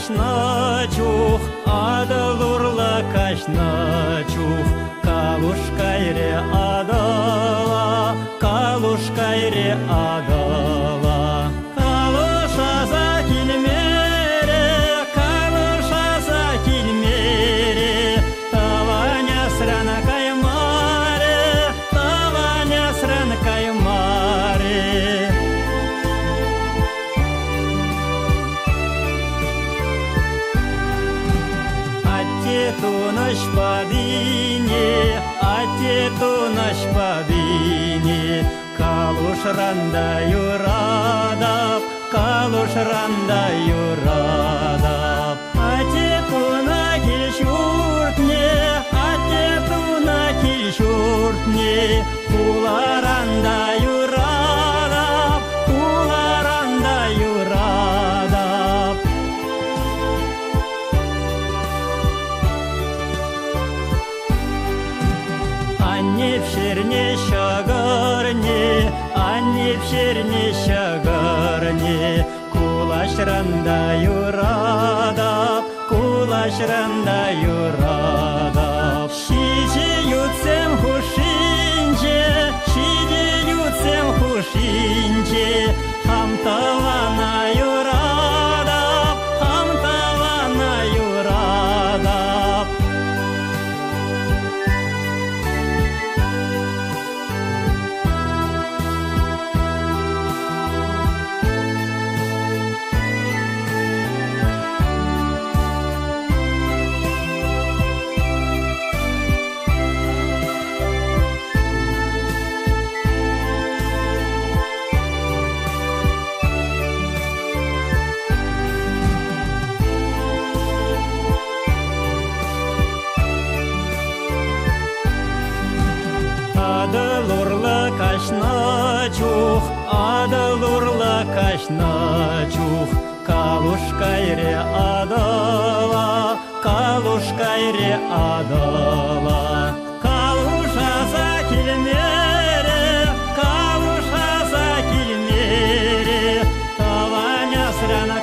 кашначух, адалурла кашначух, калушкайре адала, калушкайре адала. Калушаса килмере, калушаса килмере, таваня срана каймаре, таваня срана каймаре. Атету наш падине, атету наш падине, калушранда юрадап, калушранда юрадап. Атету на килшуртне, атету на килшуртне, куларанда юрадап, куларанда юрадап. Анне в черне шагарне, анне в черне шагарне, кулашранда юрадап, кулашранда юрадап. Шиже ютсем хушинже, шиже ютсем хушинже, хамтавана юрадап, хамтавана юрадап. Адалурла кашначух, адалурла кашначух, калушкайре адала, калушкайре адала. Калушаса килмере, калушаса килмере, таваня срана